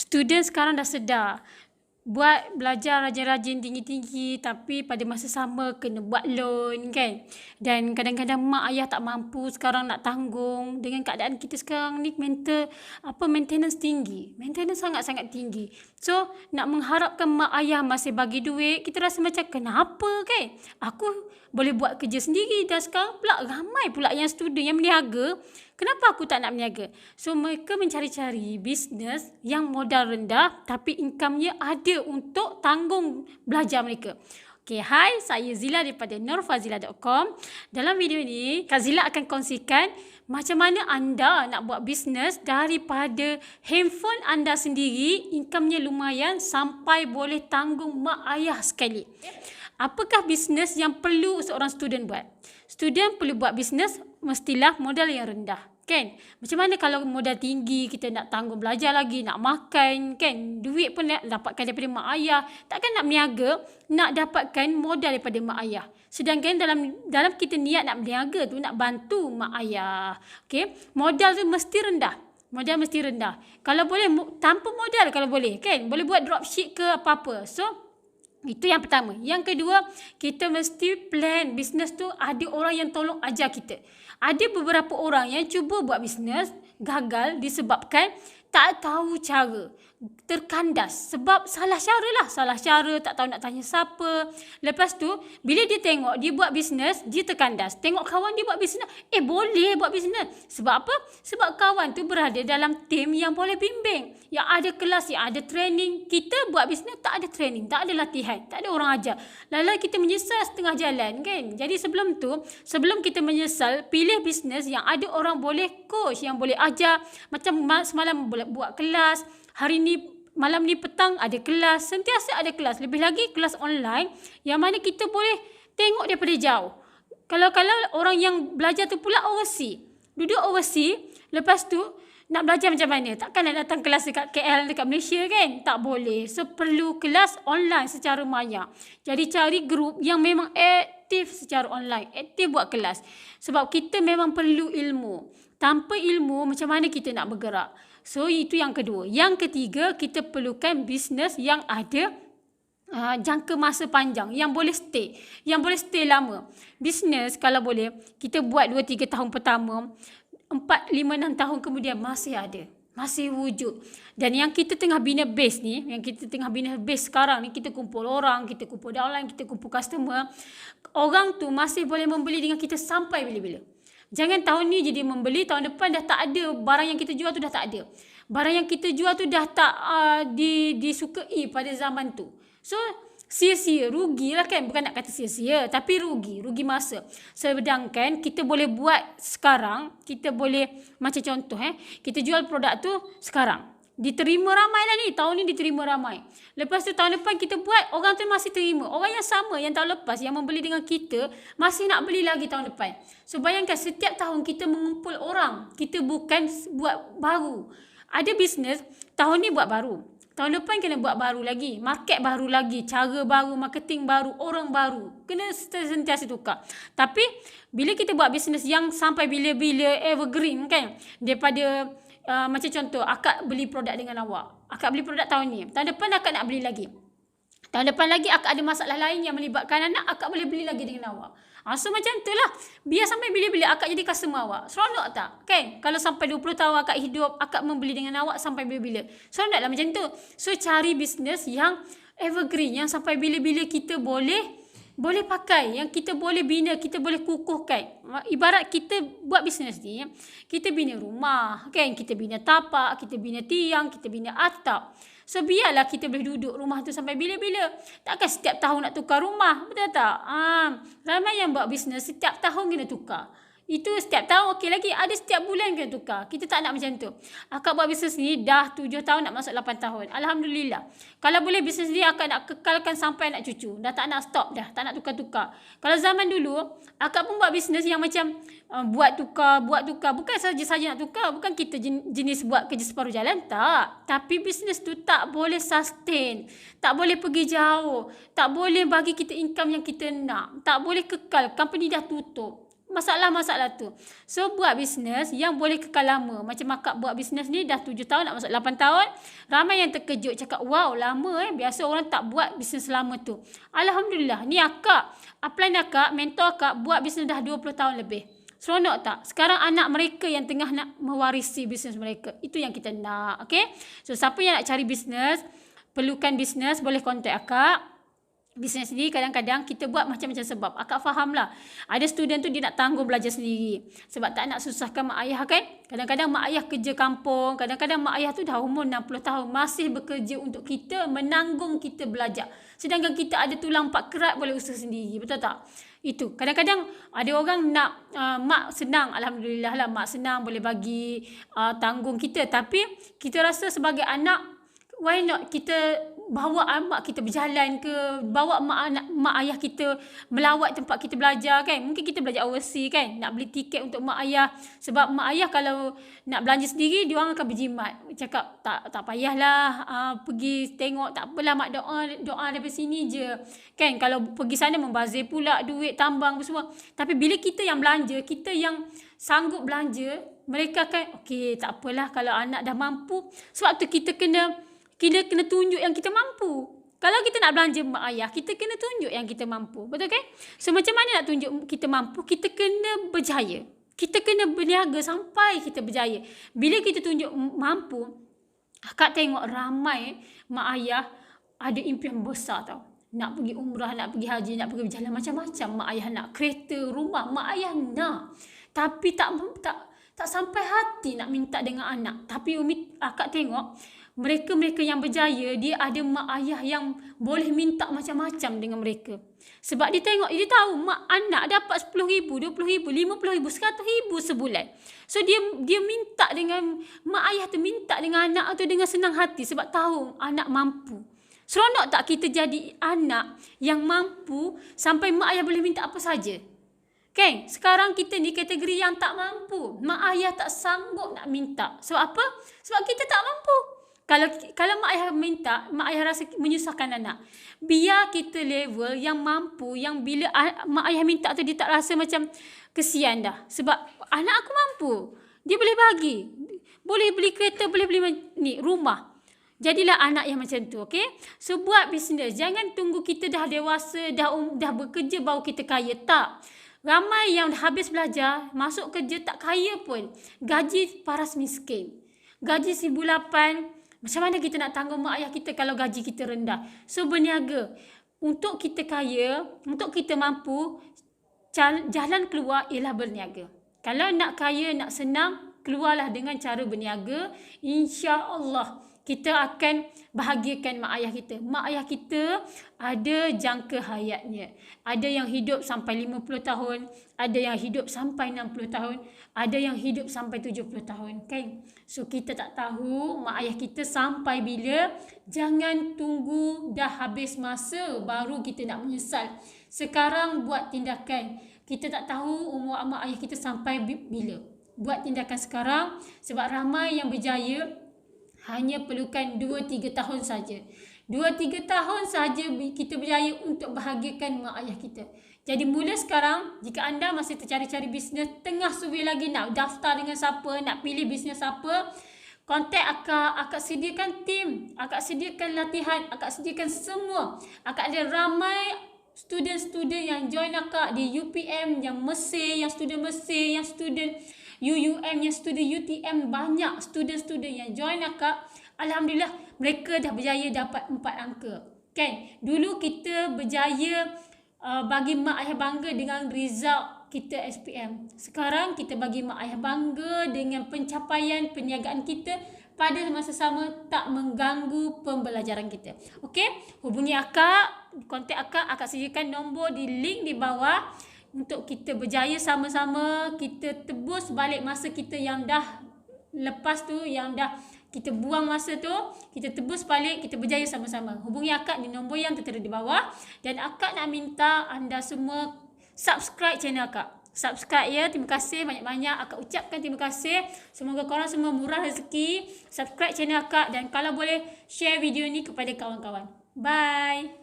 Student sekarang dah sedar. Buat belajar rajin-rajin tinggi-tinggi tapi pada masa sama kena buat loan kan. Dan kadang-kadang mak ayah tak mampu sekarang nak tanggung. Dengan keadaan kita sekarang ni maintenance tinggi. Maintenance sangat-sangat tinggi. So nak mengharapkan mak ayah masih bagi duit, kita rasa macam kenapa kan? Aku boleh buat kerja sendiri dan sekarang pula ramai pula yang student yang berniaga. Kenapa aku tak nak berniaga? So mereka mencari-cari bisnes yang modal rendah tapi income-nya ada untuk tanggung belajar mereka. Okay, hai, saya Zila daripada nurfazila.com. Dalam video ini, Kak Zila akan kongsikan macam mana anda nak buat bisnes daripada handphone anda sendiri, income-nya lumayan sampai boleh tanggung mak ayah sekali. Apakah bisnes yang perlu seorang student buat? Student perlu buat bisnes mestilah modal yang rendah. Kan? Macam mana kalau modal tinggi, kita nak tanggung belajar lagi, nak makan, kan? Duit pun nak dapatkan daripada mak ayah. Takkan nak berniaga, nak dapatkan modal daripada mak ayah. Sedangkan dalam kita niat nak berniaga tu, nak bantu mak ayah. Okay? Modal tu mesti rendah. Modal mesti rendah. Kalau boleh, tanpa modal kalau boleh, kan? Boleh buat dropship ke apa-apa. So, itu yang pertama. Yang kedua, kita mesti plan bisnes tu ada orang yang tolong ajar kita. Ada beberapa orang yang cuba buat bisnes, gagal disebabkan tak tahu cara. Terkandas sebab salah cara lah. Salah cara, tak tahu nak tanya siapa. Lepas tu, bila dia tengok dia buat bisnes, dia terkandas. Tengok kawan dia buat bisnes, boleh buat bisnes. Sebab apa? Sebab kawan tu berada dalam tim yang boleh bimbing. Yang ada kelas, yang ada training. Kita buat bisnes tak ada training, tak ada latihan, tak ada orang ajar. Lalu kita menyesal setengah jalan kan. Jadi sebelum kita menyesal, pilih bisnes yang ada orang boleh coach, yang boleh ajar. Macam semalam boleh buat kelas, hari ni malam ni petang ada kelas, sentiasa ada kelas. Lebih lagi kelas online yang mana kita boleh tengok daripada jauh. Kalau orang yang belajar tu pula overseas, duduk overseas, lepas tu nak belajar macam mana? Takkan nak datang kelas dekat KL, dekat Malaysia kan? Tak boleh. So perlu kelas online secara maya. Jadi cari grup yang memang aktif secara online, aktif buat kelas. Sebab kita memang perlu ilmu. Tanpa ilmu macam mana kita nak bergerak? So itu yang kedua. Yang ketiga, kita perlukan bisnes yang ada jangka masa panjang, yang boleh stay, lama. Bisnes kalau boleh kita buat 2-3 tahun pertama, 4-5-6 tahun kemudian masih ada, masih wujud. Dan yang kita tengah bina base ni, sekarang ni, kita kumpul orang, kita kumpul downline, kita kumpul customer. Orang tu masih boleh membeli dengan kita sampai bila-bila. Jangan tahun ni jadi membeli, tahun depan dah tak ada. Barang yang kita jual tu dah tak ada. Barang yang kita jual tu dah tak disukai pada zaman tu. So, sia-sia, rugi lah kan. Bukan nak kata sia-sia, tapi rugi masa. Sedangkan kita boleh buat sekarang, kita boleh, macam contoh kita jual produk tu sekarang. Diterima ramai lah ni. Tahun ni diterima ramai. Lepas tu tahun depan kita buat, orang tu masih terima. Orang yang sama yang tahun lepas yang membeli dengan kita masih nak beli lagi tahun depan. So bayangkan setiap tahun kita mengumpul orang. Kita bukan buat baru. Ada bisnes, tahun ni buat baru. Tahun depan kena buat baru lagi. Market baru lagi. Cara baru, marketing baru, orang baru. Kena sentiasa tukar. Tapi bila kita buat bisnes yang sampai bila-bila evergreen kan. Daripada macam contoh, akak beli produk dengan awak. Akak beli produk tahun ni. Tahun depan akak nak beli lagi. Tahun depan lagi akak ada masalah lain yang melibatkan anak, akak boleh beli lagi dengan awak. So macam tu lah. Biar sampai bila-bila akak jadi customer awak. Seronok tak? Kan? Kalau sampai 20 tahun akak hidup, akak membeli dengan awak sampai bila-bila. Seronok lah macam tu. So cari bisnes yang evergreen, yang sampai bila-bila kita boleh pakai, yang kita boleh bina, kita boleh kukuhkan. Ibarat kita buat bisnes ni, kita bina rumah, kan? Kita bina tapak, kita bina tiang, kita bina atap. So biarlah kita boleh duduk rumah tu sampai bila-bila. Takkan setiap tahun nak tukar rumah, betul tak? Ramai yang buat bisnes setiap tahun kena tukar. Itu setiap tahun okey lagi, ada setiap bulan kena tukar. Kita tak nak macam tu. Akak buat bisnes ni dah 7 tahun nak masuk 8 tahun. Alhamdulillah. Kalau boleh bisnes ni akak nak kekalkan sampai anak cucu. Dah tak nak stop dah, tak nak tukar-tukar. Kalau zaman dulu, akak pun buat bisnes yang macam buat tukar. Bukan saja nak tukar, bukan kita jenis buat kerja separuh jalan, tak. Tapi bisnes tu tak boleh sustain. Tak boleh pergi jauh. Tak boleh bagi kita income yang kita nak. Tak boleh kekal. Company dah tutup. masalah-masalah tu. So buat bisnes yang boleh kekal lama. Macam akak buat bisnes ni dah 7 tahun nak masuk 8 tahun. Ramai yang terkejut cakap, wow lama biasa orang tak buat bisnes lama tu. Alhamdulillah, ni akak, upline akak, mentor akak buat bisnes dah 20 tahun lebih. Seronok tak? Sekarang anak mereka yang tengah nak mewarisi bisnes mereka. Itu yang kita nak. Okay? So siapa yang nak cari bisnes, perlukan bisnes, boleh kontak akak. Bisnes ni kadang-kadang kita buat macam-macam sebab. Akak faham lah. Ada student tu dia nak tanggung belajar sendiri. Sebab tak nak susahkan mak ayah kan. Kadang-kadang mak ayah kerja kampung. Kadang-kadang mak ayah tu dah umur 60 tahun. Masih bekerja untuk kita, menanggung kita belajar. Sedangkan kita ada tulang 4 kerat boleh usaha sendiri. Betul tak? Itu. Kadang-kadang ada orang nak mak senang. Alhamdulillah lah mak senang boleh bagi tanggung kita. Tapi kita rasa sebagai anak, why not kita bawa mak kita berjalan ke, bawa mak ayah kita melawat tempat kita belajar kan. Mungkin kita belajar overseas kan, nak beli tiket untuk mak ayah. Sebab mak ayah kalau nak belanja sendiri, diorang akan berjimat. Cakap tak payahlah pergi tengok, tak apalah mak doa daripada sini je. Kan kalau pergi sana membazir pula duit, tambang semua. Tapi bila kita yang belanja, kita yang sanggup belanja, mereka akan okey tak apalah kalau anak dah mampu. Sebab tu kita kena tunjuk yang kita mampu. Kalau kita nak belanja mak ayah, kita kena tunjuk yang kita mampu. Betul kan? So macam mana nak tunjuk kita mampu? Kita kena berjaya. Kita kena berniaga sampai kita berjaya. Bila kita tunjuk mampu, akak tengok ramai mak ayah ada impian besar tau. Nak pergi umrah, nak pergi haji, nak pergi berjalan macam-macam. Mak ayah nak kereta, rumah. Mak ayah nak. Tapi tak sampai hati nak minta dengan anak. Tapi Umi, akak tengok, mereka-mereka yang berjaya, dia ada mak ayah yang boleh minta macam-macam dengan mereka. Sebab dia tengok, dia tahu mak anak dapat 10,000, 20,000, 50,000, 100,000 sebulan. So dia minta dengan mak ayah tu, minta dengan anak tu dengan senang hati sebab tahu anak mampu. Seronok tak kita jadi anak yang mampu sampai mak ayah boleh minta apa saja? Kan? Sekarang kita ni kategori yang tak mampu. Mak ayah tak sanggup nak minta. Sebab apa? Sebab kita tak mampu. Kalau mak ayah minta, mak ayah rasa menyusahkan anak. Biar kita level yang mampu, yang bila mak ayah minta tu dia tak rasa macam kesian dah. Sebab anak aku mampu. Dia boleh bagi. Boleh beli kereta, boleh beli rumah. Jadilah anak yang macam tu, okey? So buat bisnes. Jangan tunggu kita dah dewasa, dah bekerja baru kita kaya. Tak. Ramai yang dah habis belajar, masuk kerja tak kaya pun. Gaji paras miskin. Gaji 1,800. Macam mana kita nak tanggung mak ayah kita kalau gaji kita rendah? So berniaga. Untuk kita kaya, untuk kita mampu, jalan keluar ialah berniaga. Kalau nak kaya, nak senang, keluarlah dengan cara berniaga. InsyaAllah kita akan bahagiakan mak ayah kita. Mak ayah kita ada jangka hayatnya. Ada yang hidup sampai 50 tahun, ada yang hidup sampai 60 tahun, ada yang hidup sampai 70 tahun, kan? So kita tak tahu mak ayah kita sampai bila. Jangan tunggu dah habis masa baru kita nak menyesal. Sekarang buat tindakan. Kita tak tahu umur mak ayah kita sampai bila. Buat tindakan sekarang sebab ramai yang berjaya hanya perlukan 2-3 tahun saja. 2-3 tahun saja kita berjaya untuk bahagiakan mak ayah kita. Jadi mula sekarang, jika anda masih tercari-cari bisnes, tengah survey lagi nak daftar dengan siapa, nak pilih bisnes apa, kontak akak sediakan tim, akak sediakan latihan, akak sediakan semua. Akak ada ramai student-student yang join akak di UPM, yang Mesir, yang student Mesir, yang student UUM, yang student UTM, banyak student-student yang join akak. Alhamdulillah, mereka dah berjaya dapat 4 angka. Kan? Dulu kita berjaya bagi mak ayah bangga dengan result kita SPM. Sekarang kita bagi mak ayah bangga dengan pencapaian perniagaan kita pada masa sama, tak mengganggu pembelajaran kita. Okey? Hubungi akak, kontak akak sediakan nombor di link di bawah. Untuk kita berjaya sama-sama, kita tebus balik masa kita yang dah lepas tu, yang dah kita buang masa tu, kita tebus balik, kita berjaya sama-sama. Hubungi akak di nombor yang tertera di bawah. Dan akak nak minta anda semua subscribe channel akak. Subscribe ya, terima kasih banyak-banyak. Akak ucapkan terima kasih. Semoga korang semua murah rezeki. Subscribe channel akak dan kalau boleh share video ni kepada kawan-kawan. Bye.